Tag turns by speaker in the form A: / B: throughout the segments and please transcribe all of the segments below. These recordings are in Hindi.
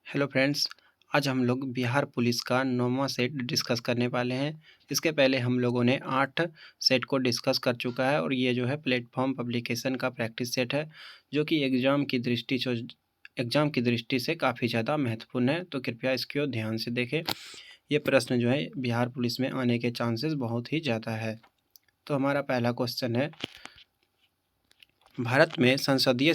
A: हेलो फ्रेंड्स, आज हम लोग बिहार पुलिस का 9वां सेट डिस्कस करने वाले हैं। इसके पहले हम लोगों ने 8 सेट को डिस्कस कर चुका है और ये जो है प्लेटफॉर्म पब्लिकेशन का प्रैक्टिस सेट है, जो कि एग्ज़ाम की दृष्टि से काफ़ी ज़्यादा महत्वपूर्ण है। तो कृपया इसको ध्यान से देखें। ये प्रश्न जो है बिहार पुलिस में आने के चांसेस बहुत ही ज़्यादा है। तो हमारा पहला क्वेश्चन है, भारत में संसदीय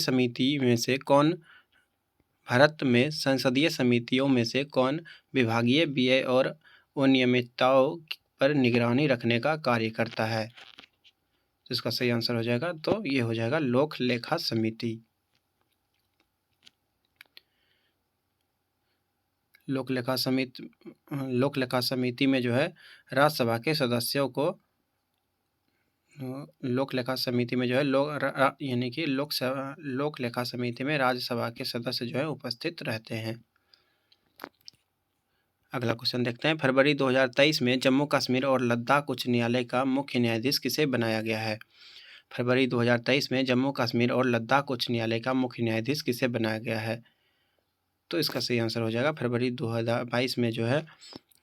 A: समितियों में से कौन विभागीय व्यय और अनियमितताओं पर निगरानी रखने का कार्य करता है? तो इसका सही आंसर हो जाएगा, तो ये हो जाएगा लोक लेखा समिति। लोक लेखा समिति में जो है राज्यसभा के सदस्यों को लोक लेखा समिति में जो है यानी कि लोक लेखा समिति में राज्यसभा के सदस्य जो है उपस्थित रहते हैं। अगला क्वेश्चन देखते हैं। फरवरी 2023 में जम्मू कश्मीर और लद्दाख उच्च न्यायालय का मुख्य न्यायाधीश किसे बनाया गया है? फरवरी 2023 में जम्मू कश्मीर और लद्दाख उच्च न्यायालय का मुख्य न्यायाधीश किसे बनाया गया है? तो इसका सही आंसर हो जाएगा, फरवरी 2022 में जो है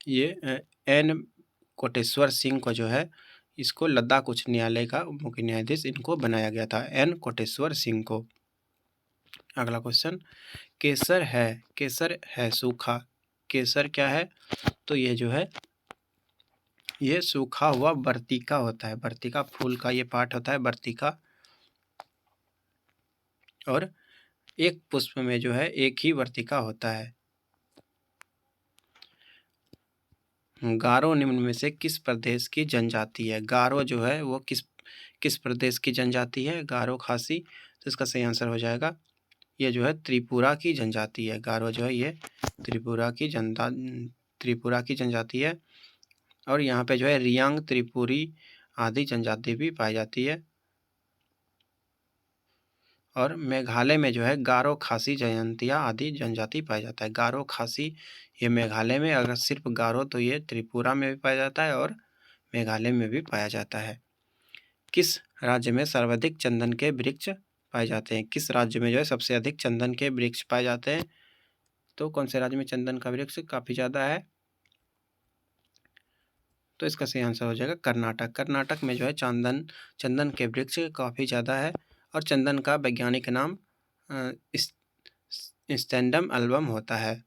A: ये एन कोटेश्वर सिंह को जो है इसको लद्दाख उच्च न्यायालय का मुख्य न्यायाधीश इनको बनाया गया था, एन कोटेश्वर सिंह को। अगला क्वेश्चन, केसर है सूखा, केसर क्या है? तो ये जो है ये सूखा हुआ वर्तिका होता है, वर्तिका फूल का ये पार्ट होता है वर्तिका, और एक पुष्प में जो है एक ही वर्तिका होता है। गारो निम्न में से किस प्रदेश की जनजाति है? गारो जो है वो किस प्रदेश की जनजाति है? गारो खासी। तो इसका सही आंसर हो जाएगा, ये जो है त्रिपुरा की जनजाति है। गारो जो है ये त्रिपुरा की जनजाति है, और यहाँ पे जो है रियांग, त्रिपुरी आदि जनजाति भी पाई जाती है। और मेघालय में जो है गारो, खासी, जयंतिया आदि जनजाति पाया जाता है। गारो, खासी ये मेघालय में, अगर सिर्फ गारो तो ये त्रिपुरा में भी पाया जाता है और मेघालय में भी पाया जाता है। किस राज्य में सर्वाधिक चंदन के वृक्ष पाए जाते हैं? किस राज्य में जो है सबसे अधिक चंदन के वृक्ष पाए जाते हैं? तो कौन से राज्य में चंदन का वृक्ष काफ़ी ज़्यादा है? तो इसका सही आंसर हो जाएगा कर्नाटक। कर्नाटक में जो है चंदन के वृक्ष काफ़ी ज़्यादा है, और चंदन का वैज्ञानिक नाम स्टैंडम एल्बम होता है।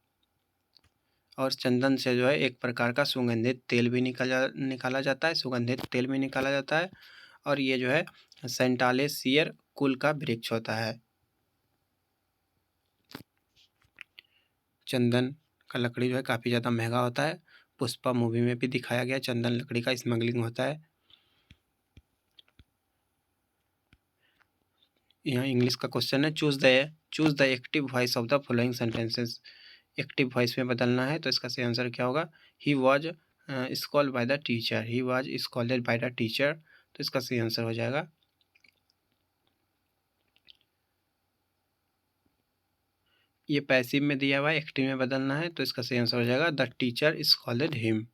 A: और चंदन से जो है एक प्रकार का सुगंधित तेल भी निकाला जाता है, सुगंधित तेल भी निकाला जाता है, और ये जो है सेंटालेसियर कुल का वृक्ष होता है। चंदन का लकड़ी जो है काफ़ी ज़्यादा महंगा होता है। पुष्पा मूवी में भी दिखाया गया चंदन लकड़ी का स्मगलिंग होता है। यहाँ इंग्लिश का क्वेश्चन है, choose the active voice of the following sentences. Active voice में बदलना है, तो इसका सही आंसर क्या होगा? He was scold by the teacher, he was scolded by the teacher. तो इसका सही आंसर हो जाएगा, ये पैसिव में दिया हुआ है, एक्टिव में बदलना है, तो इसका सही आंसर हो जाएगा the teacher scolded him.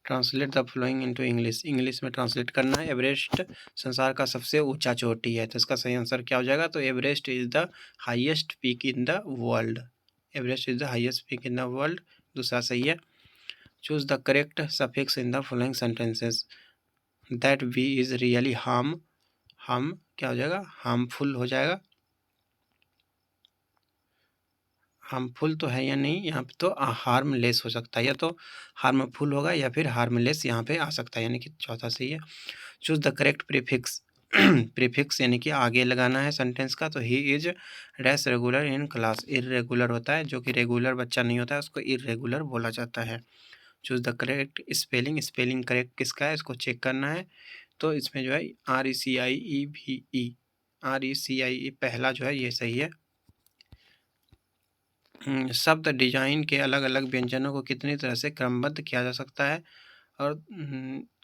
A: Translate the flowing into English, English में ट्रांसलेट करना है। एवरेस्ट संसार का सबसे ऊंचा चोटी है, तो इसका सही आंसर क्या हो जाएगा? तो Everest is the highest peak in the world, Everest is the highest peak in the world, दूसरा सही है। Choose the correct suffix in the following sentences. That we is really harm क्या हो जाएगा? हार्मफुल हो जाएगा। हार्मफुल तो है या नहीं, यहाँ पे तो हार्मलेस हो सकता है, या तो हार्मफुल होगा या फिर हार्मलेस यहाँ पे आ सकता है, यानी कि चौथा सही है। Choose the correct prefix, prefix यानी कि आगे लगाना है सेंटेंस का, तो he is dash regular in class, irregular होता है, जो कि रेगुलर बच्चा नहीं होता है उसको इरेगुलर बोला जाता है। Choose the correct spelling, spelling correct किसका है इसको चेक करना है, तो इसमें जो है RECIEVE पहला जो है ये सही है। शब्द डिजाइन के अलग अलग व्यंजनों को कितनी तरह से क्रमबद्ध किया जा सकता है, और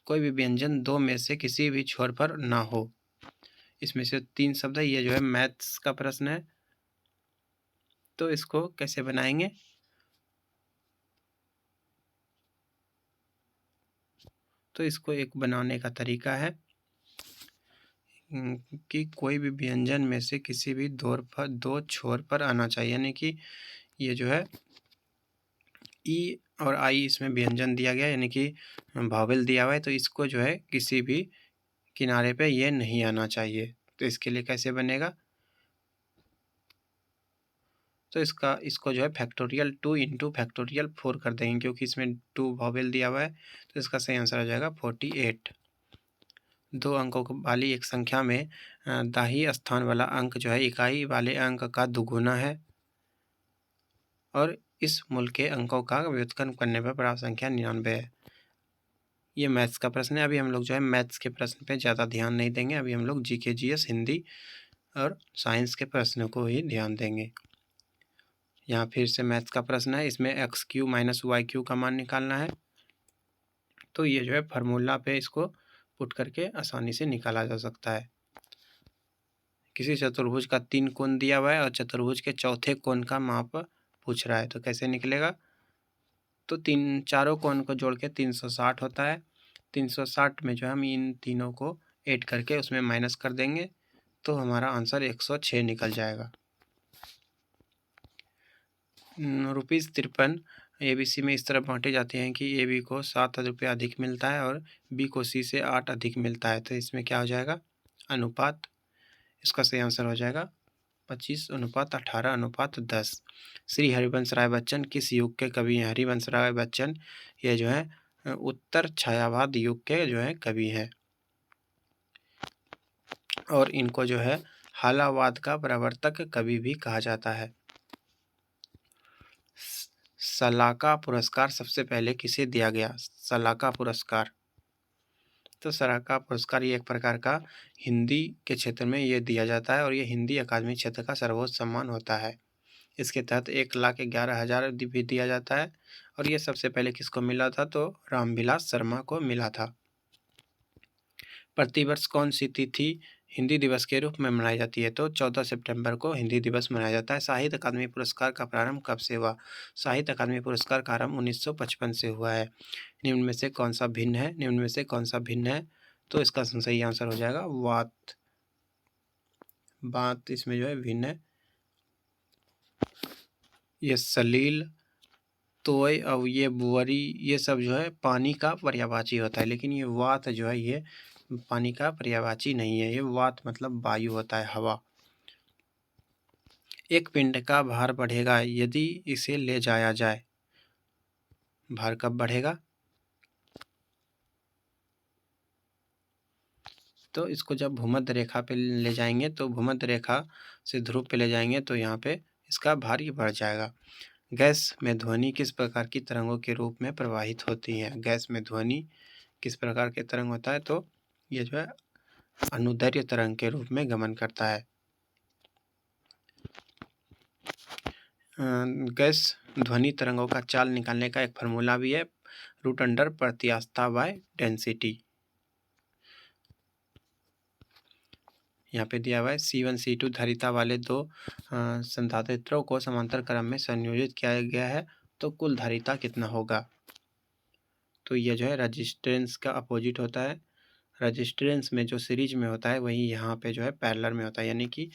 A: कोई भी व्यंजन दो में से किसी भी छोर पर ना हो। इसमें से 3 शब्द है, ये जो है मैथ्स का प्रश्न है, तो इसको कैसे बनाएंगे? तो इसको एक बनाने का तरीका है, कि कोई भी व्यंजन में से किसी भी दो छोर पर आना चाहिए, यानी कि ये जो है ई और आई इसमें व्यंजन दिया गया, यानी कि वावेल दिया हुआ है, तो इसको जो है किसी भी किनारे पे ये नहीं आना चाहिए। तो इसके लिए कैसे बनेगा, तो इसको जो है फैक्टोरियल 2 इंटू फैक्टोरियल 4 कर देंगे, क्योंकि इसमें 2 वावेल दिया हुआ है, तो इसका सही आंसर हो जाएगा 48। 2 अंकों वाली एक संख्या में दाहिने स्थान वाला अंक जो है इकाई वाले अंक का दुगुना है और इस मूल के अंकों का व्युत्क्रम करने पर प्राप्त संख्या 99 है। ये मैथ्स का प्रश्न है। अभी हम लोग जो है मैथ्स के प्रश्न पे ज़्यादा ध्यान नहीं देंगे, अभी हम लोग जीके जीएस हिंदी और साइंस के प्रश्नों को ही ध्यान देंगे। यहाँ फिर से मैथ्स का प्रश्न है, इसमें X Q minus Y Q का मान निकालना है। तो ये जो है फार्मूला पे इसको पुट करके आसानी से निकाला जा सकता है। किसी चतुर्भुज का 3 कोण दिया हुआ है और चतुर्भुज के चौथे कोण का माप पूछ रहा है, तो कैसे निकलेगा, तो चारों कोण को जोड़ के 360 होता है। 360 में जो हम इन तीनों को ऐड करके उसमें माइनस कर देंगे, तो हमारा आंसर 106 निकल जाएगा। ₹53 ABC में इस तरह बांटे जाते हैं कि AB को 7 रुपये अधिक मिलता है और B को C से 8 अधिक मिलता है, तो इसमें क्या हो जाएगा, अनुपात। इसका सही आंसर हो जाएगा 25:18:10। श्री हरिवंश राय बच्चन किस युग के कवि हैं? हरिवंश राय बच्चन ये जो है उत्तर छायावाद युग के जो है कवि हैं और इनको जो है हालावाद का प्रवर्तक कवि भी कहा जाता है। सलाका पुरस्कार सबसे पहले किसे दिया गया? सलाका पुरस्कार, तो सलाका पुरस्कार ये एक प्रकार का हिंदी के क्षेत्र में ये दिया जाता है और ये हिंदी अकादमी क्षेत्र का सर्वोच्च सम्मान होता है। इसके तहत 1,11,000 भी दिया जाता है और ये सबसे पहले किसको मिला था, तो रामविलास शर्मा को मिला था। प्रतिवर्ष कौन सी तिथि हिंदी दिवस के रूप में मनाई जाती है? तो 14 सितंबर को हिंदी दिवस मनाया जाता है। साहित्य अकादमी पुरस्कार का प्रारंभ कब से हुआ? साहित्य अकादमी पुरस्कार का आरंभ 1955 से हुआ है। निम्न में से कौन सा भिन्न है? निम्न में से कौन सा भिन्न है? तो इसका सही आंसर हो जाएगा वात। बात इसमें जो है भिन्न है। ये सलील, तोय और ये बुअरी ये सब जो है पानी का पर्यायवाची होता है, लेकिन ये वात जो है ये पानी का पर्यायवाची नहीं है। ये वात मतलब वायु होता है, हवा। एक पिंड का भार बढ़ेगा यदि इसे ले जाया जाए। भार कब बढ़ेगा? तो इसको जब भूमध्य रेखा पे ले जाएंगे, तो भूमध्य रेखा से ध्रुव पे ले जाएंगे तो यहाँ पे इसका भार ही बढ़ जाएगा। गैस में ध्वनि किस प्रकार की तरंगों के रूप में प्रवाहित होती है? गैस में ध्वनि किस प्रकार के तरंग होता है? तो ये जो है अनुदैर्घ्य तरंग के रूप में गमन करता है। गैस ध्वनि तरंगों का चाल निकालने का एक फार्मूला भी है, √अंडर प्रत्यास्थता बाय डेंसिटी। यहाँ पे दिया हुआ है C1 C2 धारिता वाले दो संधारित्रों को समांतर क्रम में संयोजित किया गया है, तो कुल धारिता कितना होगा? तो ये जो है रजिस्टेंस का अपोजिट होता है। रजिस्टेंस में जो सीरीज में होता है वही यहाँ पे जो है पैरेलल में होता है, यानी कि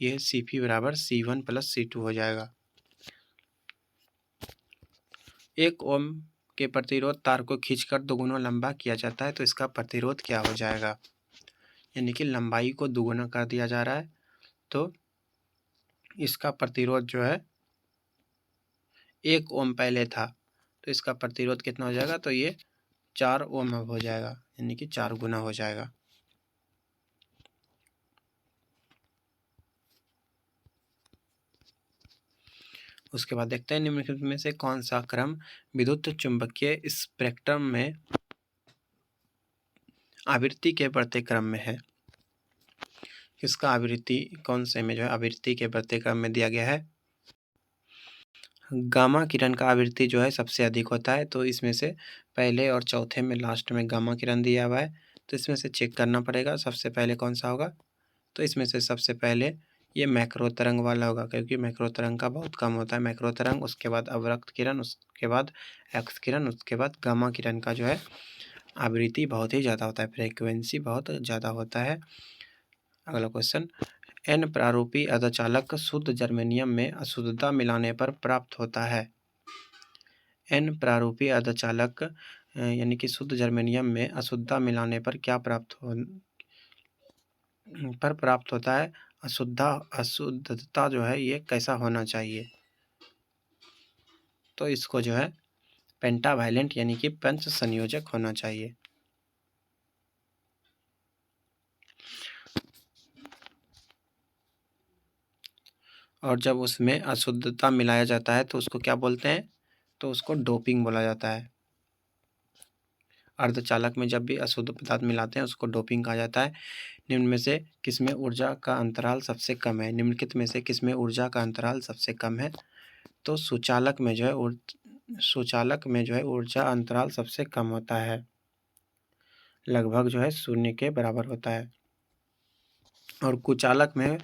A: ये Cp बराबर C1 + C2 हो जाएगा। 1 ओम के प्रतिरोध तार को खींचकर दोगुना लंबा किया जाता है, तो इसका प्रतिरोध क्या हो जाएगा? यानी कि लंबाई को दोगुना कर दिया जा रहा है, तो इसका प्रतिरोध जो है 1 ओम पहले था, तो इसका प्रतिरोध कितना हो जाएगा? तो ये 4 ओम अब हो जाएगा, यानी कि 4 गुना हो जाएगा। उसके बाद देखते हैं निम्नलिखित में से कौन सा क्रम विद्युत चुंबकीय स्पेक्ट्रम में आवृत्ति के बढ़ते क्रम में है। किसका आवृत्ति कौन से में जो है आवृत्ति के बढ़ते क्रम में दिया गया है? गामा किरण का आवृत्ति जो है सबसे अधिक होता है, तो इसमें से पहले और चौथे में लास्ट में गामा किरण दिया हुआ है, तो इसमें से चेक करना पड़ेगा सबसे पहले कौन सा होगा। तो इसमें से सबसे पहले ये मैक्रो तरंग वाला होगा, क्योंकि मैक्रो तरंग का बहुत कम होता है। मैक्रो तरंग, उसके बाद अवरक्त किरण, उसके बाद एक्स किरण, उसके बाद गामा किरण का जो है आवृत्ति बहुत ही ज़्यादा होता है, फ्रीक्वेंसी बहुत ज़्यादा होता है। अगला क्वेश्चन, एन प्रारूपी अर्धचालक शुद्ध जर्मेनियम में अशुद्धता मिलाने पर प्राप्त होता है। एन प्रारूपी अर्धचालक यानी कि शुद्ध जर्मेनियम में अशुद्धता मिलाने पर क्या प्राप्त होता है। अशुद्धता जो है ये कैसा होना चाहिए, तो इसको जो है पेंटावायलेंट यानी कि पंच संयोजक होना चाहिए। और जब उसमें अशुद्धता मिलाया जाता है तो उसको क्या बोलते हैं, तो उसको डोपिंग बोला जाता है। अर्धचालक में जब भी अशुद्ध पदार्थ मिलाते हैं उसको डोपिंग कहा जाता है। निम्न में से किसमें ऊर्जा का अंतराल सबसे कम है। निम्नलिखित में से किसमें ऊर्जा का अंतराल सबसे कम है, तो सुचालक में जो है ऊर्जा अंतराल सबसे कम होता है, लगभग जो है 0 के बराबर होता है। और कुचालक में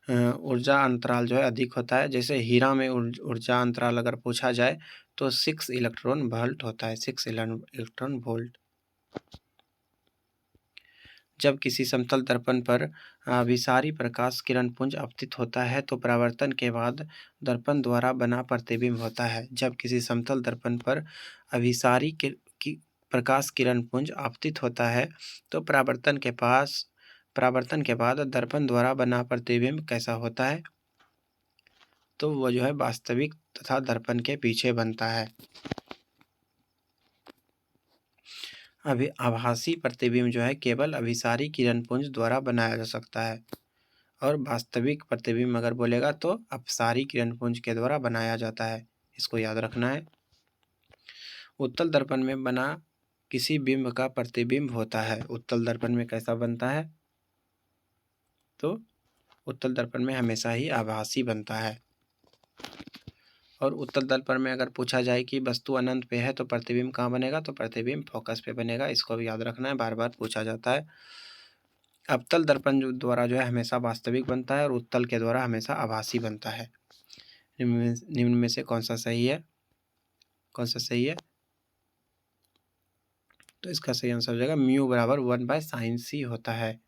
A: ऊर्जा अंतराल जो है अधिक होता है। जैसे हीरा में ऊर्जा अंतराल अगर पूछा जाए तो 6 इलेक्ट्रॉन वोल्ट होता है, 6 इलेक्ट्रॉन वोल्ट। जब किसी समतल दर्पण पर अभिसारी प्रकाश किरण पुंज आपतित होता है तो परावर्तन के बाद दर्पण द्वारा बना प्रतिबिंब होता है। जब किसी समतल दर्पण पर अभिसारी प्रकाश किरण पुंज आपतित होता है तो परावर्तन के बाद दर्पण द्वारा बना प्रतिबिंब कैसा होता है, तो वो जो है वास्तविक तथा दर्पण के पीछे बनता है। अभी आभासी प्रतिबिंब जो है केवल अभिसारी किरण पुंज द्वारा बनाया जा सकता है, और वास्तविक प्रतिबिंब अगर बोलेगा तो अपसारी किरण पुंज के द्वारा बनाया जाता है। इसको याद रखना है। उत्तल दर्पण में बना किसी बिंब का प्रतिबिंब होता है। उत्तल दर्पण में कैसा बनता है, तो उत्तल दर्पण में हमेशा ही आभासी बनता है। और उत्तल दर्पण में अगर पूछा जाए कि वस्तु अनंत पे है तो प्रतिबिंब कहाँ बनेगा, तो प्रतिबिंब फोकस पे बनेगा। इसको भी याद रखना है, बार बार पूछा जाता है। अवतल दर्पण द्वारा जो है हमेशा वास्तविक बनता है और उत्तल के द्वारा हमेशा आभासी बनता है। निम्न में से कौन सा सही है, तो इसका सही आंसर हो जाएगा म्यू बराबर 1/sin होता है।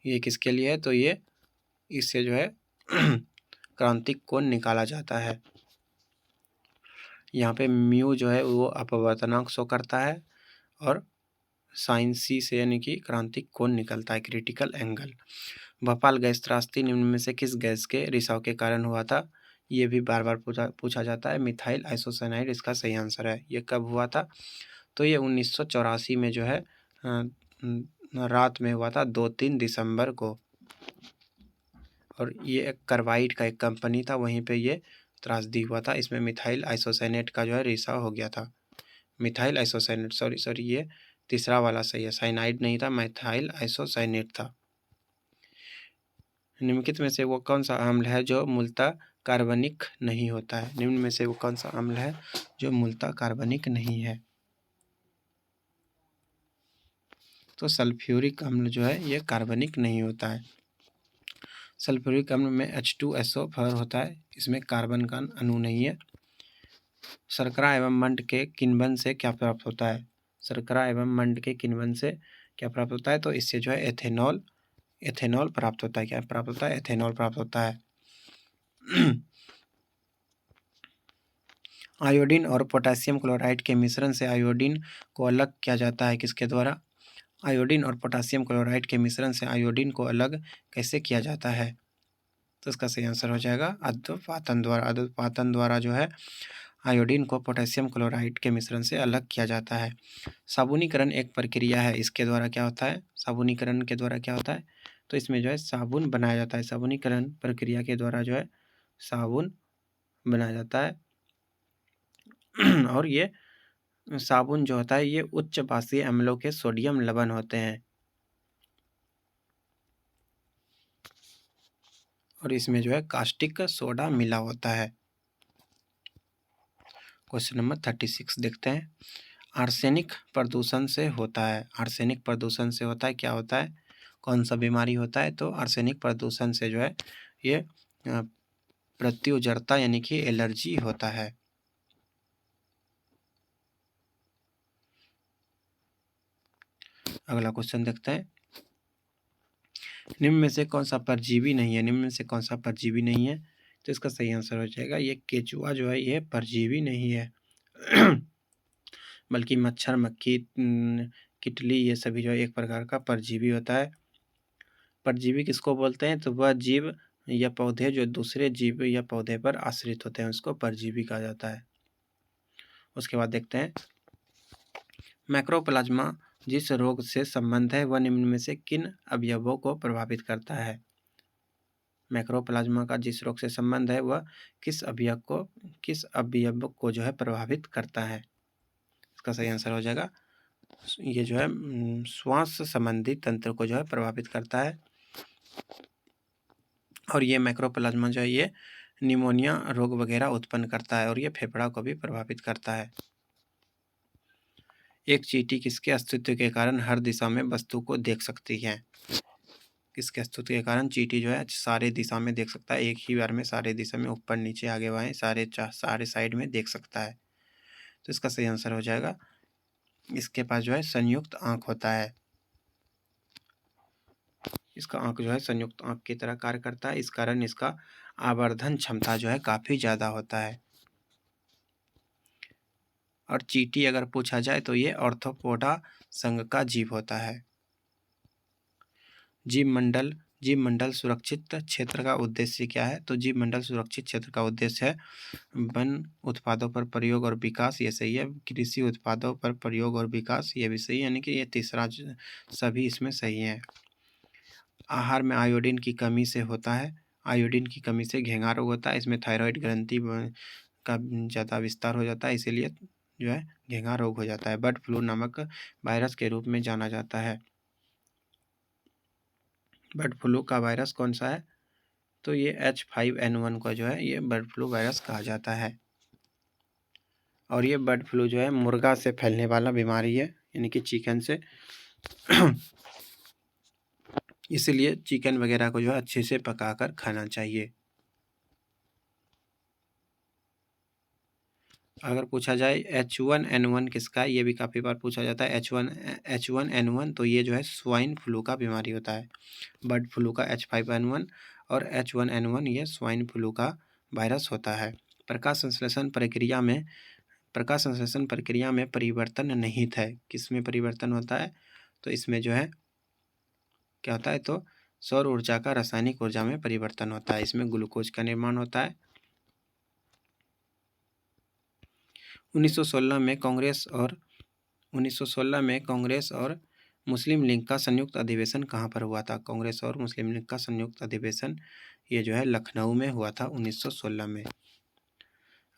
A: ये किसके लिए है, तो ये इससे जो है क्रांतिक कोण निकाला जाता है। यहाँ पे म्यू जो है वो अपवर्तनांक शो करता है और sin c से यानी कि क्रांतिक कोण निकलता है, क्रिटिकल एंगल। भोपाल गैस त्रासदी निम्न में से किस गैस के रिसाव के कारण हुआ था, ये भी बार बार पूछा जाता है। मिथाइल आइसोसाइनाइड इसका सही आंसर है। ये कब हुआ था, तो ये 1984 में जो है रात में हुआ था, 2-3 दिसंबर को। और ये एक कार्बाइड का एक कंपनी था, वहीं पे ये त्रासदी हुआ था। इसमें मिथाइल आइसोसाइनेट का जो है रिसाव हो गया था। मिथाइल आइसोसाइनेट, सॉरी ये तीसरा वाला सही है, साइनाइड नहीं था, मिथाइल आइसोसाइनेट था। निम्नलिखित में से वो कौन सा अम्ल है जो मूलतः कार्बनिक नहीं होता है। निम्न में से वो कौन सा अम्ल है जो मूलतः कार्बनिक नहीं है, तो सल्फ्यूरिक अम्ल जो है ये कार्बनिक नहीं होता है। सल्फ्यूरिक अम्ल में H2SO4 होता है, इसमें कार्बन का अणु नहीं है। शर्करा एवं मंड के किण्वन से क्या प्राप्त होता है, शर्करा एवं मंड के किण्वन से क्या प्राप्त होता है, तो इससे जो है एथेनॉल प्राप्त होता है। क्या प्राप्त होता है, एथेनॉल प्राप्त होता है। आयोडीन और पोटेशियम क्लोराइड के मिश्रण से आयोडीन को अलग किया जाता है, किसके द्वारा। आयोडीन और पोटेशियम क्लोराइड के मिश्रण से आयोडीन को अलग कैसे किया जाता है, तो इसका सही आंसर हो जाएगा अध्रुवपातन द्वारा। अध्रुवपातन द्वारा जो है आयोडीन को पोटेशियम क्लोराइड के मिश्रण से अलग किया जाता है। साबुनीकरण एक प्रक्रिया है, इसके द्वारा क्या होता है, साबुनीकरण के द्वारा क्या होता है, तो इसमें जो है साबुन बनाया जाता है। साबुनीकरण प्रक्रिया के द्वारा जो है साबुन बनाया जाता है। और ये साबुन जो होता है ये उच्च बासीय अम्लों के सोडियम लवण होते हैं, और इसमें जो है कास्टिक सोडा मिला होता है। क्वेश्चन नंबर 36 देखते हैं। आर्सेनिक प्रदूषण से होता है, आर्सेनिक प्रदूषण से होता है, क्या होता है, कौन सा बीमारी होता है, तो आर्सेनिक प्रदूषण से जो है ये प्रत्युजरता यानी कि एलर्जी होता है। अगला क्वेश्चन देखते हैं। निम्न में से कौन सा परजीवी नहीं है? निम्न में से कौन सा परजीवी नहीं है? तो इसका सही आंसर हो जाएगा ये केचुआ जो है ये परजीवी नहीं है। बल्कि मच्छर, मक्खी, किटली ये सभी जो है एक प्रकार का परजीवी होता है। परजीवी किसको बोलते हैं? तो वह जीव या पौधे जो दूसरे जीव या पौधे पर आश्रित होते हैं उसको परजीवी कहा जाता है। उसके बाद देखते हैं मैक्रोप्लाज्मा जिस रोग से संबंध है वह निम्न में से किन अवयवों को प्रभावित करता है? मैक्रोप्लाज्मा का जिस रोग से संबंध है वह किस अवयव को जो है प्रभावित करता है? इसका सही आंसर हो जाएगा ये जो है श्वास संबंधी तंत्र को जो है प्रभावित करता है। और ये मैक्रोप्लाज्मा जो है ये निमोनिया रोग वगैरह उत्पन्न करता है और ये फेफड़ा को भी प्रभावित करता है। एक चींटी किसके अस्तित्व के कारण हर दिशा में वस्तु को देख सकती है? किसके अस्तित्व के कारण चींटी जो है सारे दिशा में देख सकता है, एक ही बार में सारे दिशा में ऊपर नीचे आगे बाएं सारे साइड में देख सकता है? तो इसका सही आंसर हो जाएगा इसके पास जो है संयुक्त आंख होता है। इसका आंख जो है संयुक्त आंख की तरह कार्य करता है, इस कारण इसका आवर्धन क्षमता जो है काफ़ी ज़्यादा होता है। और चींटी अगर पूछा जाए तो ये ऑर्थोपोडा संघ का जीव होता है। जीव मंडल सुरक्षित क्षेत्र का उद्देश्य क्या है? तो जीव मंडल सुरक्षित क्षेत्र का उद्देश्य है वन उत्पादों पर प्रयोग और विकास, ये सही है। कृषि उत्पादों पर प्रयोग और विकास, ये भी सही है, यानी कि ये तीसरा सभी इसमें सही है। आहार में आयोडीन की कमी से होता है, आयोडीन की कमी से घेंघा रोग होता है। इसमें थायराइड ग्रंथि का ज़्यादा विस्तार हो जाता है, इसीलिए जो है घेंघा रोग हो जाता है। बर्ड फ्लू नामक वायरस के रूप में जाना जाता है। बर्ड फ्लू का वायरस कौन सा है? तो ये H5N1 का जो है ये बर्ड फ्लू वायरस कहा जाता है। और ये बर्ड फ्लू जो है मुर्गा से फैलने वाला बीमारी है, यानी कि चिकन से। इसलिए चिकन वगैरह को जो है अच्छे से पकाकर खाना चाहिए। अगर पूछा जाए H1N1 किसका है, ये भी काफ़ी बार पूछा जाता है। H1N1 तो ये जो है स्वाइन फ्लू का बीमारी होता है। बर्ड फ्लू का H5N1 और H1N1 ये स्वाइन फ्लू का वायरस होता है। प्रकाश संश्लेषण प्रक्रिया में परिवर्तन निहित है, किस में परिवर्तन होता है? तो इसमें जो है क्या होता है? तो सौर ऊर्जा का रासायनिक ऊर्जा में परिवर्तन होता है, इसमें ग्लूकोज का निर्माण होता है। 1916 में कांग्रेस और मुस्लिम लीग का संयुक्त अधिवेशन कहाँ पर हुआ था? कांग्रेस और मुस्लिम लीग का संयुक्त अधिवेशन ये जो है लखनऊ में हुआ था 1916 में।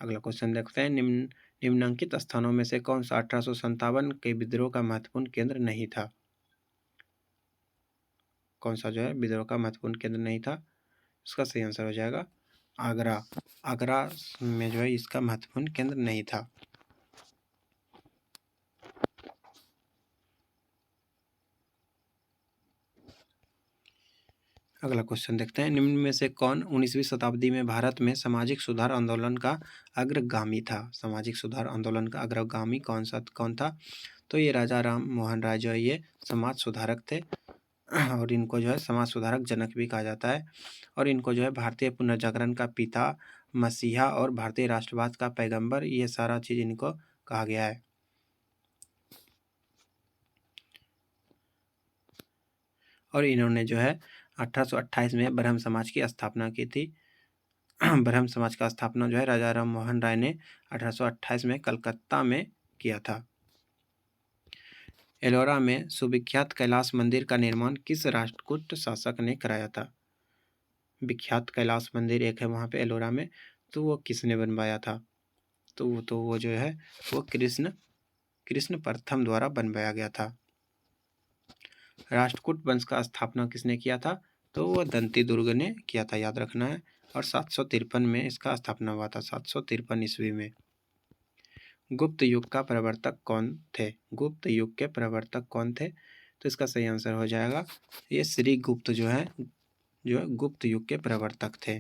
A: अगला क्वेश्चन देखते हैं निम्नलिखित स्थानों में से कौन सा 1857 के विद्रोह का महत्वपूर्ण केंद्र नहीं था? कौन सा जो है विद्रोह का महत्वपूर्ण केंद्र नहीं था? इसका सही आंसर हो जाएगा आगरा। आगरा में जो है इसका महत्वपूर्ण केंद्र नहीं था। अगला क्वेश्चन देखते हैं निम्न में से कौन 19वीं शताब्दी में भारत में सामाजिक सुधार आंदोलन का अग्रगामी था? सामाजिक सुधार आंदोलन का अग्रगामी कौन था? तो ये राजा राम मोहन राय जो है ये समाज सुधारक थे और इनको जो है समाज सुधारक जनक भी कहा जाता है। और इनको जो है भारतीय पुनर्जागरण का पिता, मसीहा और भारतीय राष्ट्रवाद का पैगंबर, ये सारा चीज़ इनको कहा गया है। और इन्होंने जो है 1828 में ब्रह्म समाज की स्थापना की थी। ब्रह्म समाज का स्थापना जो है राजा राम मोहन राय ने 1828 में कलकत्ता में किया था। एलोरा में सुविख्यात कैलाश मंदिर का निर्माण किस राष्ट्रकूट शासक ने कराया था? विख्यात कैलाश मंदिर एक है वहाँ पे एलोरा में, तो वो किसने बनवाया था? तो वो जो है वो कृष्ण प्रथम द्वारा बनवाया गया था। राष्ट्रकूट वंश का स्थापना किसने किया था? तो वो दंती दुर्ग ने किया था, याद रखना है। और 753 में इसका स्थापना हुआ था, 753 ईस्वी में। गुप्त युग का प्रवर्तक कौन थे? गुप्त युग के प्रवर्तक कौन थे? तो इसका सही आंसर हो जाएगा ये श्री गुप्त जो है गुप्त युग के प्रवर्तक थे।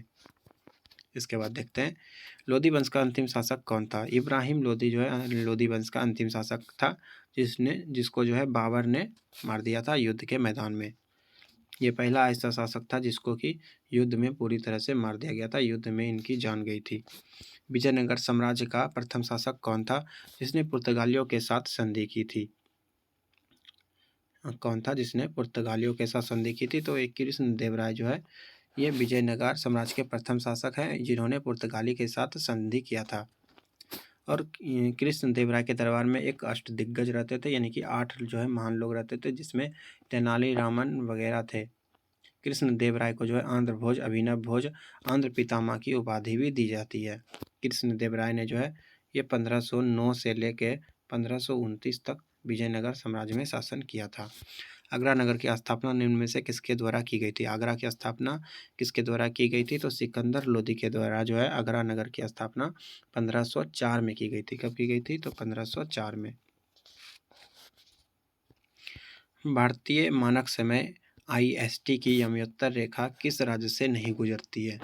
A: इसके बाद देखते हैं लोधी वंश का अंतिम शासक कौन था? इब्राहिम लोधी जो है लोधी वंश का अंतिम शासक था जिसको जो है बाबर ने मार दिया था युद्ध के मैदान में। ये पहला ऐसा शासक था जिसको कि युद्ध में पूरी तरह से मार दिया गया था, युद्ध में इनकी जान गई थी। विजयनगर साम्राज्य का प्रथम शासक कौन था जिसने पुर्तगालियों के साथ संधि की थी? कौन था जिसने पुर्तगालियों के साथ संधि की थी? तो एक कृष्ण देव राय जो है ये विजयनगर साम्राज्य के प्रथम शासक हैं जिन्होंने पुर्तगाली के साथ संधि किया था। और कृष्ण देव राय के दरबार में एक अष्टदिग्गज रहते थे, यानी कि 8 जो है महान लोग रहते थे, जिसमें तेनालीरामन वगैरह थे। कृष्ण देव राय को जो है आंध्र भोज, अभिनव भोज, आंध्र पितामह की उपाधि भी दी जाती है। कृष्ण देव राय ने जो है ये 1509 से लेकर 1529 तक विजयनगर साम्राज्य में शासन किया था। आगरा नगर की स्थापना निम्न में से किसके द्वारा की गई थी? आगरा की स्थापना किसके द्वारा की गई थी? तो सिकंदर लोदी के द्वारा जो है आगरा नगर की स्थापना 1504 में की गई थी। कब की गई थी? तो 1504 में। भारतीय मानक समय IST की यमोत्तर रेखा किस राज्य से नहीं गुजरती है?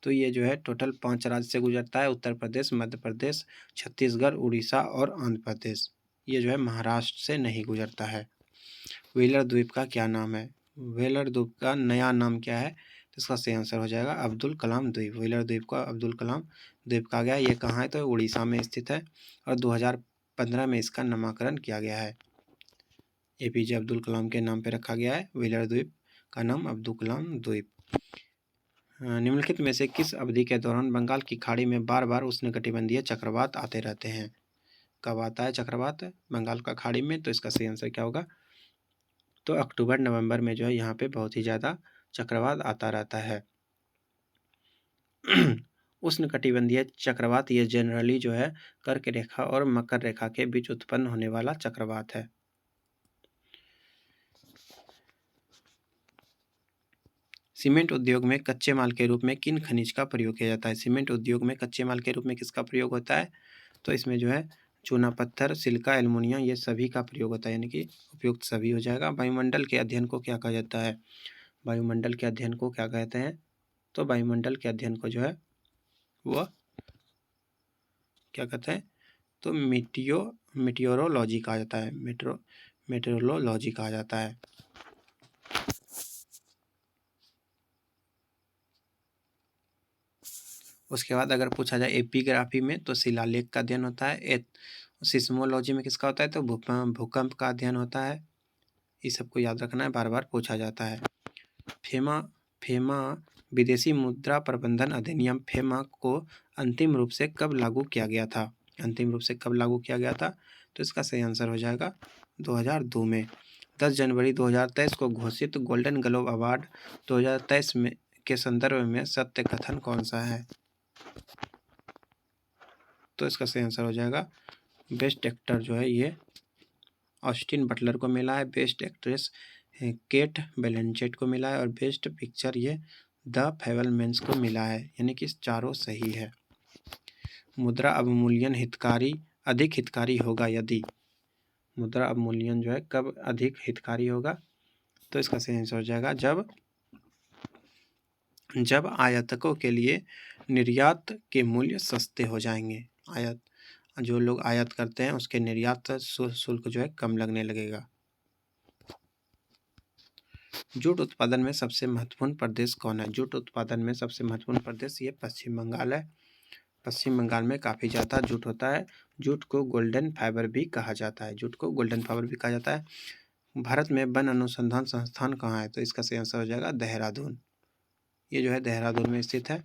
A: तो ये जो है टोटल 5 राज्य से गुजरता है, उत्तर प्रदेश, मध्य प्रदेश, छत्तीसगढ़, उड़ीसा और आंध्र प्रदेश। ये जो है महाराष्ट्र से नहीं गुजरता है। व्हीलर द्वीप का क्या नाम है? व्हीलर द्वीप का नया नाम क्या है? तो इसका सही आंसर हो जाएगा अब्दुल कलाम द्वीप। व्हीलर द्वीप को अब्दुल कलाम द्वीप कहा गया है। ये कहाँ है? तो उड़ीसा में स्थित है और 2015 में इसका नामकरण किया गया है। APJ अब्दुल कलाम के नाम पर रखा गया है व्हीलर द्वीप का नाम अब्दुल कलाम द्वीप। निम्नलिखित में से किस अवधि के दौरान बंगाल की खाड़ी में बार बार उष्णकटिबंधीय चक्रवात आते रहते हैं? कब आता है चक्रवात बंगाल का खाड़ी में? तो इसका सही आंसर क्या होगा? तो अक्टूबर नवंबर में जो है यहाँ पे बहुत ही ज़्यादा चक्रवात आता रहता है। उष्णकटिबंधीय चक्रवात ये जनरली जो है कर्क रेखा और मकर रेखा के बीच उत्पन्न होने वाला चक्रवात है। सीमेंट उद्योग में कच्चे माल के रूप में किन खनिज का प्रयोग किया जाता है? सीमेंट उद्योग में कच्चे माल के रूप में किसका प्रयोग होता है? तो इसमें जो है चूना पत्थर, सिलिका, एल्युमिनियम ये सभी का प्रयोग होता है, यानी कि उपयुक्त सभी हो जाएगा। वायुमंडल के अध्ययन को क्या कहा जाता है? वायुमंडल के अध्ययन को क्या कहते हैं? तो वायुमंडल के अध्ययन को जो है वह क्या कहते हैं? तो मीटियोरोलॉजी कहा जाता है। मेट्रोलॉजी कहा जाता है। उसके बाद अगर पूछा जाए एपिग्राफी में तो शिलालेख का अध्ययन होता है। सिस्मोलॉजी में किसका होता है? तो भूकंप का अध्ययन होता है। इस सबको याद रखना है, बार बार पूछा जाता है। फेमा विदेशी मुद्रा प्रबंधन अधिनियम फेमा को अंतिम रूप से कब लागू किया गया था? अंतिम रूप से कब लागू किया गया था? तो इसका सही आंसर हो जाएगा 2002 में। 10 जनवरी 2023 को घोषित गोल्डन ग्लोब अवार्ड 2023 में के संदर्भ में सत्य कथन कौन सा है? तो इसका सही आंसर हो जाएगा बेस्ट एक्टर जो है ये ऑस्टिन बटलर को मिला है, बेस्ट एक्ट्रेस केट ब्लैंचेट को मिला है और बेस्ट पिक्चर ये द फैबलमैन्स को मिला है, यानी कि चारों सही है। मुद्रा अवमूल्यन अधिक हितकारी होगा यदि? मुद्रा अवमूल्यन जो है कब अधिक हितकारी होगा? तो इसका सही आंसर हो जाएगा जब आयातकों के लिए निर्यात के मूल्य सस्ते हो जाएंगे। जो लोग आयात करते हैं उसके निर्यात शुल्क जो है कम लगने लगेगा। जूट उत्पादन में सबसे महत्वपूर्ण प्रदेश कौन है? जूट उत्पादन में सबसे महत्वपूर्ण प्रदेश ये पश्चिम बंगाल है। पश्चिम बंगाल में काफ़ी ज़्यादा जूट होता है। जूट को गोल्डन फाइबर भी कहा जाता है। जूट को गोल्डन फाइबर भी कहा जाता है। भारत में वन अनुसंधान संस्थान कहाँ है? तो इसका सही आंसर हो जाएगा देहरादून। ये जो है देहरादून में स्थित है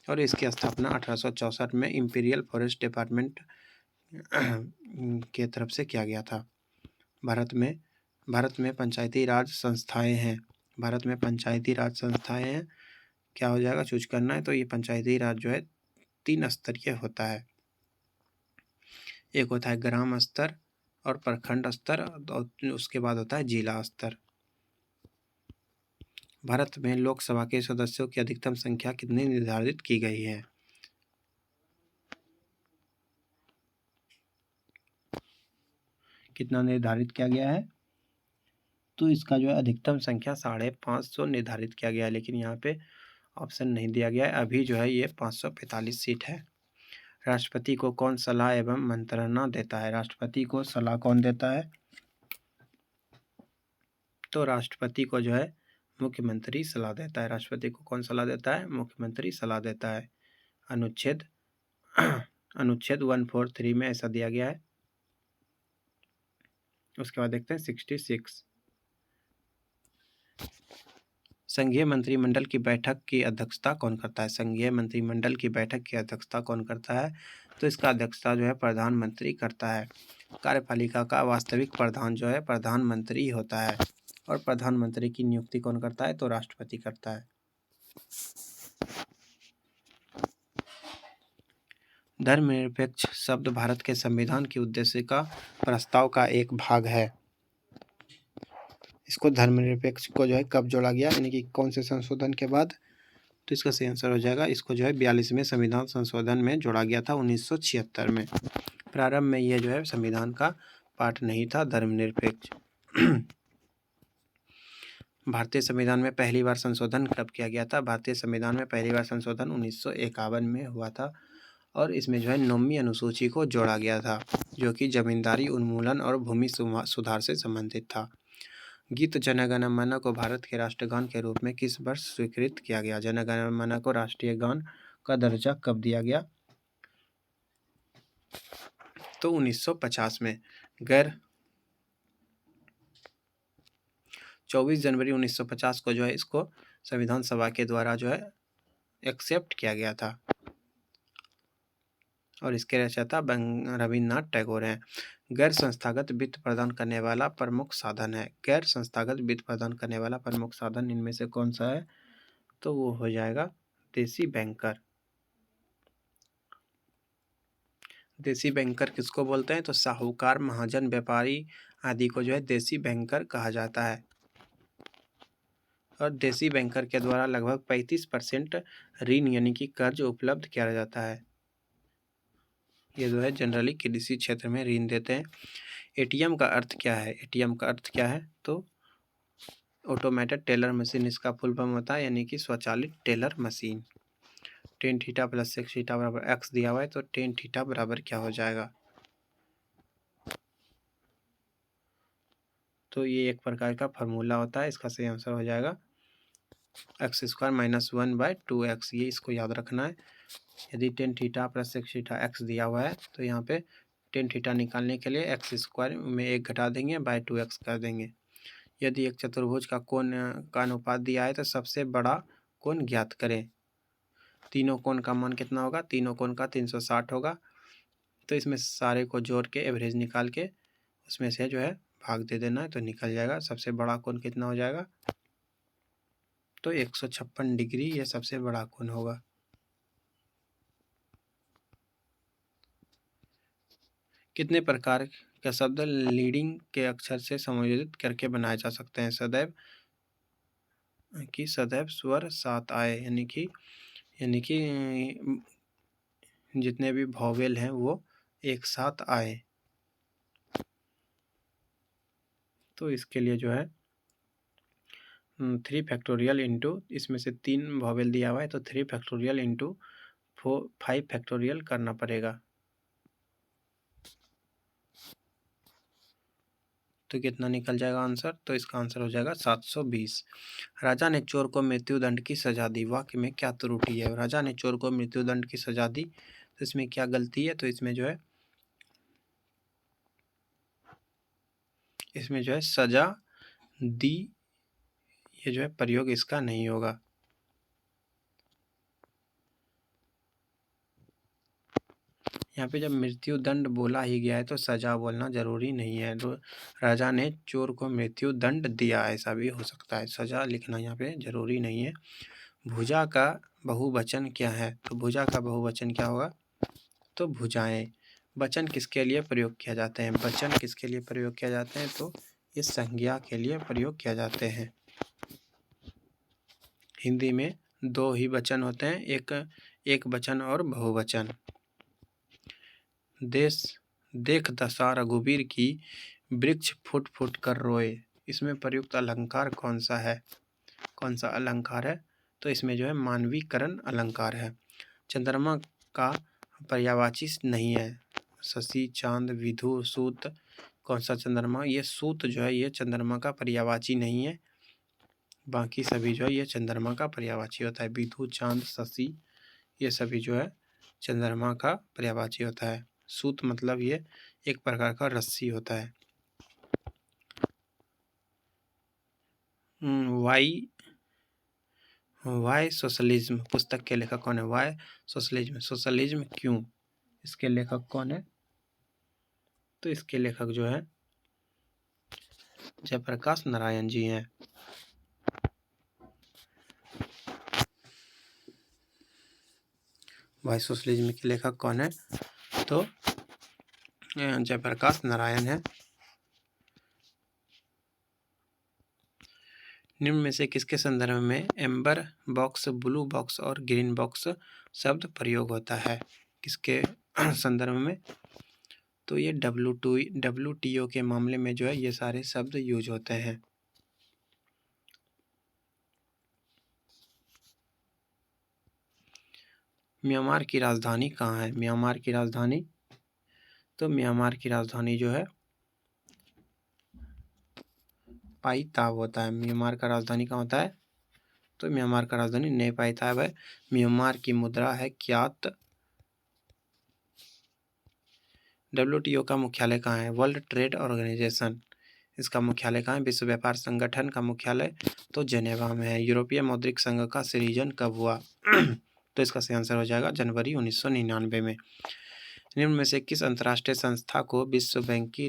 A: और इसकी स्थापना 1864 में इंपीरियल फॉरेस्ट डिपार्टमेंट के तरफ से किया गया था। भारत में पंचायती राज संस्थाएं हैं। भारत में पंचायती राज संस्थाएं हैं। क्या हो जाएगा? चूज करना है। तो ये पंचायती राज जो है 3 स्तरीय होता है। एक होता है ग्राम स्तर और प्रखंड स्तर और उसके बाद होता है जिला स्तर। भारत में लोकसभा के सदस्यों की अधिकतम संख्या कितनी निर्धारित की गई है? कितना निर्धारित किया गया है? तो इसका जो है अधिकतम संख्या 550 निर्धारित किया गया है, लेकिन यहाँ पे ऑप्शन नहीं दिया गया है। अभी जो है ये 545 सीट है। राष्ट्रपति को कौन सलाह एवं मंत्रणा देता है? राष्ट्रपति को सलाह कौन देता है? तो राष्ट्रपति को जो है मुख्यमंत्री सलाह देता है। राष्ट्रपति को कौन सलाह देता है? मुख्यमंत्री सलाह देता है। अनुच्छेद अनुच्छेद 143 में ऐसा दिया गया है। उसके बाद देखते हैं 66। संघीय मंत्रिमंडल की बैठक की अध्यक्षता कौन करता है? संघीय मंत्रिमंडल की बैठक की अध्यक्षता कौन करता है? तो इसका अध्यक्षता जो है प्रधानमंत्री करता है। कार्यपालिका का वास्तविक प्रधान जो है प्रधानमंत्री होता है और प्रधानमंत्री की नियुक्ति कौन करता है? तो राष्ट्रपति करता है। धर्मनिरपेक्ष शब्द भारत के संविधान के उद्देश्य का प्रस्ताव का एक भाग है। इसको धर्मनिरपेक्ष को जो है कब जोड़ा गया, यानी कि कौन से संशोधन के बाद? तो इसका सही आंसर हो जाएगा, इसको जो है 42वें संविधान संशोधन में जोड़ा गया था 1976 में। प्रारंभ में यह जो है संविधान का पार्ट नहीं था धर्मनिरपेक्ष। भारतीय संविधान में पहली बार संशोधन कब किया गया था? भारतीय संविधान में पहली बार संशोधन 1951 में हुआ था और इसमें जो है 9वीं अनुसूची को जोड़ा गया था, जो कि जमींदारी उन्मूलन और भूमि सुधार से संबंधित था। गीत जन गण मन को भारत के राष्ट्रगान के रूप में किस वर्ष स्वीकृत किया गया? जन गण मन को राष्ट्रीय गान का दर्जा कब दिया गया? तो 1950 में। 24 जनवरी 1950 को जो है इसको संविधान सभा के द्वारा जो है एक्सेप्ट किया गया था और इसके रचयिता रविन्द्रनाथ टैगोर हैं। गैर संस्थागत वित्त प्रदान करने वाला प्रमुख साधन है। गैर संस्थागत वित्त प्रदान करने वाला प्रमुख साधन इनमें से कौन सा है? तो वो हो जाएगा देसी बैंकर। देसी बैंकर किसको बोलते हैं? तो साहूकार, महाजन, व्यापारी आदि को जो है देसी बैंकर कहा जाता है और देसी बैंकर के द्वारा लगभग 35% ऋण यानी कि कर्ज उपलब्ध किया जाता है। ये जो है जनरली कृषि क्षेत्र में ऋण देते हैं। एटीएम का अर्थ क्या है? एटीएम का अर्थ क्या है? तो ऑटोमेटेड टेलर मशीन इसका फुल फॉर्म होता है, यानी कि स्वचालित teller machine. tan theta plus sec theta बराबर एक्स दिया हुआ है, तो tan थीटा बराबर क्या हो जाएगा? तो ये एक प्रकार का फार्मूला होता है, इसका सही आंसर हो जाएगा x² - 1/2x। ये इसको याद रखना है। यदि tan theta plus sec theta X दिया हुआ है तो यहाँ पे tan थीटा निकालने के लिए x² में 1 घटा देंगे, /2x कर देंगे। यदि एक चतुर्भुज का कोण का अनुपात दिया है तो सबसे बड़ा कोण ज्ञात करें। तीनों कोण का मान कितना होगा? तीनों कोण का 360 होगा। तो इसमें सारे को जोड़ के एवरेज निकाल के उसमें से जो है भाग दे देना है तो निकल जाएगा। सबसे बड़ा कोण कितना हो जाएगा? तो 156 डिग्री ये सबसे बड़ा कोण होगा। कितने प्रकार का शब्द लीडिंग के अक्षर से समायोजित करके बनाए जा सकते हैं? सदैव स्वर साथ आए, यानी कि जितने भी वॉवेल हैं वो एक साथ आए। तो इसके लिए जो है 3 फैक्टोरियल इंटू, इसमें से 3 वॉवेल दिया हुआ है तो 3 फैक्टोरियल इंटू 5 फैक्टोरियल करना पड़ेगा। तो कितना निकल जाएगा आंसर? तो इसका आंसर हो जाएगा 720। राजा ने चोर को मृत्युदंड की सजा दी, वाक्य में क्या त्रुटि है? राजा ने चोर को मृत्युदंड की सजा दी तो इसमें क्या गलती है? तो इसमें जो है सजा दी, ये जो है प्रयोग इसका नहीं होगा। यहाँ पे जब मृत्युदंड बोला ही गया है तो सजा बोलना जरूरी नहीं है। तो राजा ने चोर को मृत्युदंड दिया, ऐसा भी हो सकता है। सजा लिखना यहाँ पे जरूरी नहीं है। भुजा का बहुवचन क्या है? तो भुजा का बहुवचन क्या होगा? तो भुजाएं। वचन किसके लिए प्रयोग किया जाते हैं? वचन किसके लिए प्रयोग किया जाते हैं? तो ये संज्ञा के लिए प्रयोग किया जाते हैं। हिंदी में 2 ही वचन होते हैं, एक वचन और बहुवचन। देख दशा रघुवीर की, वृक्ष फुट फुट कर रोए, इसमें प्रयुक्त अलंकार कौन सा है? कौन सा अलंकार है? तो इसमें जो है मानवीकरण अलंकार है। चंद्रमा का पर्यायवाची नहीं है। शशि, चांद, विधु, सूत, कौन सा चंद्रमा? ये सूत जो है ये चंद्रमा का पर्यायवाची नहीं है। बाकी सभी जो है ये चंद्रमा का पर्यायवाची होता है। विधु, चांद, शशि ये सभी जो है चंद्रमा का पर्यायवाची होता है। सूत मतलब ये एक प्रकार का रस्सी होता है। वाई वाई सोशलिज्म पुस्तक के लेखक कौन है? वाई सोशलिज्म, सोशलिज्म क्यों, इसके लेखक कौन है? तो इसके लेखक जो है जयप्रकाश नारायण जी हैं। वाई सोशलिज्म के लेखक कौन है? तो जयप्रकाश नारायण है। निम्न में से किसके संदर्भ में एम्बर बॉक्स, ब्लू बॉक्स और ग्रीन बॉक्स शब्द प्रयोग होता है? किसके संदर्भ में? तो ये WTO के मामले में जो है ये सारे शब्द यूज होते हैं। म्यांमार की राजधानी कहाँ है? म्यांमार की राजधानी, तो म्यांमार की राजधानी जो है पाई ताब होता है। म्यांमार का राजधानी कहाँ होता है? तो म्यांमार का राजधानी नए पाई ताब है। म्यांमार की मुद्रा है क्यात। WTO का मुख्यालय कहाँ है? वर्ल्ड ट्रेड ऑर्गेनाइजेशन, इसका मुख्यालय कहाँ है? विश्व व्यापार संगठन का मुख्यालय तो जेनेवा में है। यूरोपीय मौद्रिक संघ का सृजन कब हुआ? तो इसका सही आंसर हो जाएगा जनवरी 1999 में। निम्न में से किस अंतर्राष्ट्रीय संस्था को विश्व बैंक की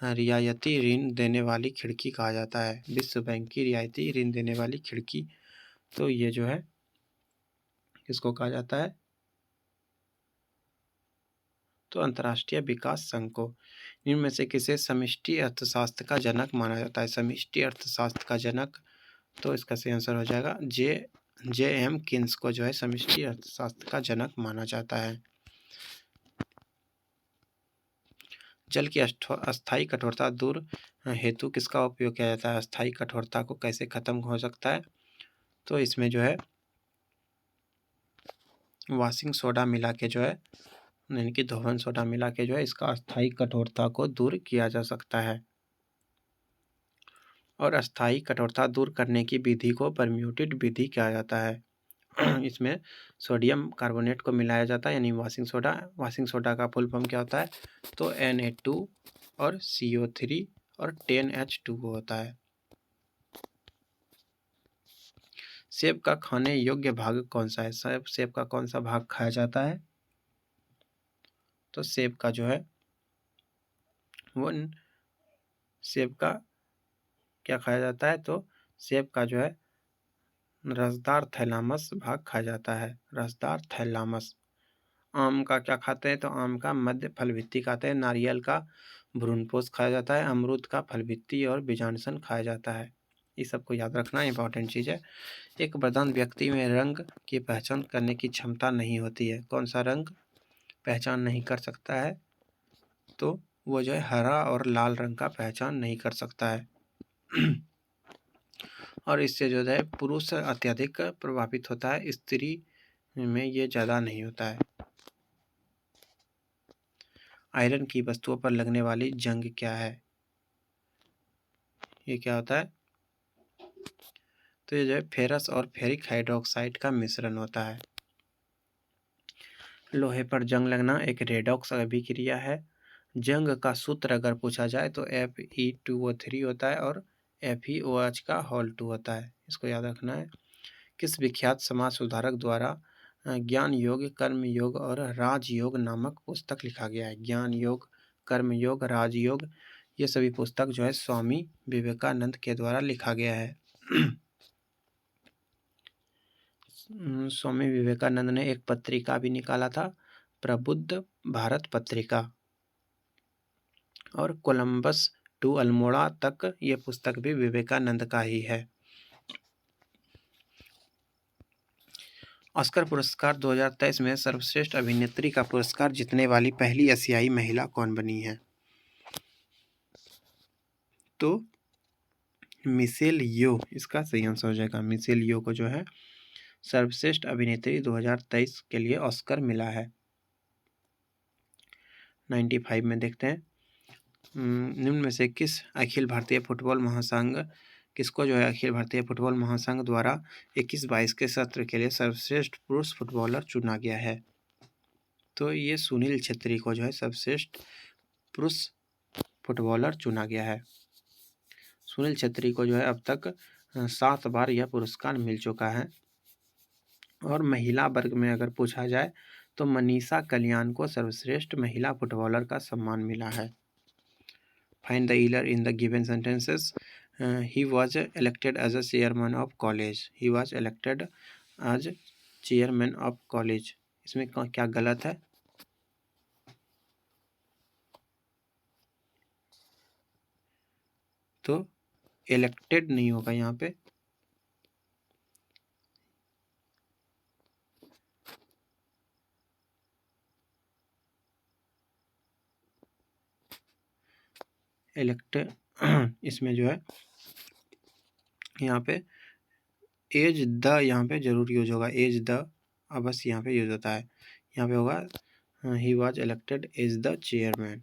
A: रियायती ऋण देने वाली खिड़की कहा जाता है? विश्व बैंक की रियायती ऋण देने वाली खिड़की, तो ये जो है किसको कहा जाता है? तो अंतर्राष्ट्रीय विकास संघ को। निम्न में से किसे समष्टि अर्थशास्त्र का जनक माना जाता है? समष्टि अर्थशास्त्र का जनक, तो इसका सही आंसर हो जाएगा J.M. किन्स को जो है समष्टि अर्थशास्त्र का जनक माना जाता है। जल की अस्थायी कठोरता दूर हेतु किसका उपयोग किया जाता है? अस्थायी कठोरता को कैसे खत्म हो सकता है? तो इसमें जो है वॉशिंग सोडा मिला के जो है, यानी कि धोवन सोडा मिला के जो है इसका अस्थायी कठोरता को दूर किया जा सकता है। और अस्थायी कठोरता दूर करने की विधि को परम्यूटेड विधि कहा जाता है। इसमें सोडियम कार्बोनेट को मिलाया जाता है, यानी वॉशिंग सोडा। वॉशिंग सोडा का फुल फॉर्म क्या होता है? तो Na2 और CO3 और 10H2 होता है। सेब का खाने योग्य भाग कौन सा है? सेब का कौन सा भाग खाया जाता है? तो सेब का जो है वो सेब का क्या खाया जाता है? तो सेब का जो है रसदार थैलामस भाग खाया जाता है। रसदार थैलामस। आम का क्या खाते हैं? तो आम का मध्य फल भित्ति खाते हैं। नारियल का भ्रूणपोष खाया जाता है। अमरूद का फल भित्ति और बीजांडसन खाया जाता है। ये सबको याद रखना इंपॉर्टेंट चीज़ है। एक वरदान व्यक्ति में रंग की पहचान करने की क्षमता नहीं होती है। कौन सा रंग पहचान नहीं कर सकता है? तो वो जो है हरा और लाल रंग का पहचान नहीं कर सकता है। और इससे जो है पुरुष अत्यधिक प्रभावित होता है, स्त्री में ये ज़्यादा नहीं होता है। आयरन की वस्तुओं पर लगने वाली जंग क्या है? ये क्या होता है? तो ये जो है फेरस और फेरिक हाइड्रोक्साइड का मिश्रण होता है। लोहे पर जंग लगना एक रेडॉक्स अभिक्रिया है। जंग का सूत्र अगर पूछा जाए तो Fe2O3 होता है और FeOH का होल 2 होता है। इसको याद रखना है। किस विख्यात समाज सुधारक द्वारा ज्ञान योग, कर्म योग और राजयोग नामक पुस्तक लिखा गया है? ज्ञान योग, कर्म योग, राजयोग ये सभी पुस्तक जो है स्वामी विवेकानंद के द्वारा लिखा गया है। स्वामी विवेकानंद ने एक पत्रिका भी निकाला था, प्रबुद्ध भारत पत्रिका। और कोलंबस टू अल्मोड़ा तक ये पुस्तक भी विवेकानंद का ही है। ऑस्कर पुरस्कार 2023 में सर्वश्रेष्ठ अभिनेत्री का पुरस्कार जीतने वाली पहली एशियाई महिला कौन बनी है? तो मिशेल यो इसका सही आंसर हो जाएगा। मिशेल यो को जो है सर्वश्रेष्ठ अभिनेत्री 2023 के लिए ऑस्कर मिला है। 95 में देखते हैं। निम्न में से किस अखिल भारतीय फुटबॉल महासंघ किसको जो है अखिल भारतीय फुटबॉल महासंघ द्वारा 21-22 के सत्र के लिए सर्वश्रेष्ठ पुरुष फुटबॉलर चुना गया है? तो ये सुनील छेत्री को जो है सर्वश्रेष्ठ पुरुष फुटबॉलर चुना गया है। सुनील छेत्री को जो है अब तक 7 बार यह पुरस्कार मिल चुका है। और महिला वर्ग में अगर पूछा जाए तो मनीषा कल्याण को सर्वश्रेष्ठ महिला फुटबॉलर का सम्मान मिला है। Find the year in the given sentences. He was elected as a chairman of college. He was elected as chairman of college. इसमें क्या गलत है? तो इलेक्टेड नहीं होगा यहाँ पे, इलेक्टेड इसमें जो है यहाँ पे एज द यहाँ पे जरूर यूज होगा। एज द बस यहाँ पे यूज होता है। यहाँ पे होगा he was elected as the chairman.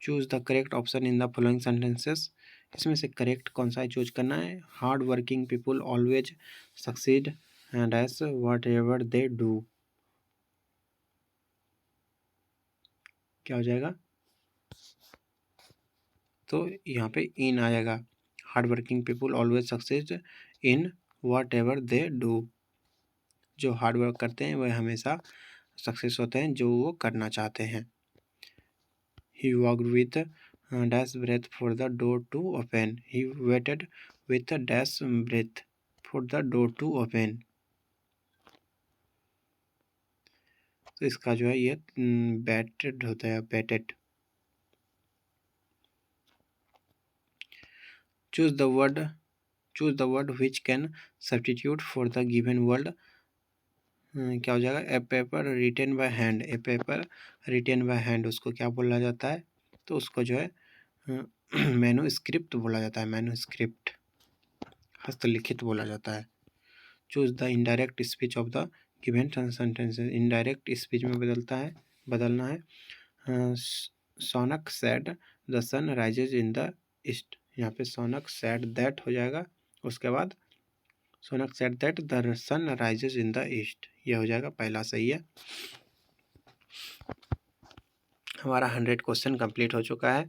A: Choose the correct option in the following sentences. इसमें से करेक्ट कौन सा चूज करना है? Hard working people always succeed and as whatever they do. क्या हो जाएगा? तो यहाँ पे इन आएगा। Hard working people always succeed in whatever they do. जो हार्ड वर्क करते हैं वह हमेशा सक्सेस होते हैं जो वो करना चाहते हैं। He walked with dash breath for the door to open. He waited with a dash breath for the door to open. तो इसका जो है ये बैटेड होता है, batted. Choose the word which can substitute for the given word. क्या हो जाएगा? A paper written by hand. A paper written by hand उसको क्या बोला जाता है? तो उसको जो है मैन्युस्क्रिप्ट बोला जाता है। मैन्युस्क्रिप्ट हस्तलिखित बोला जाता है। Choose the indirect speech of the given sentences. Indirect speech में बदलना है। Sonak said the sun rises in the east. यहाँ पे सोनक सेड दैट हो जाएगा। उसके बाद Sonak said that the sun rises in the east. यह हो जाएगा, पहला सही है। हमारा 100 क्वेश्चन कंप्लीट हो चुका है।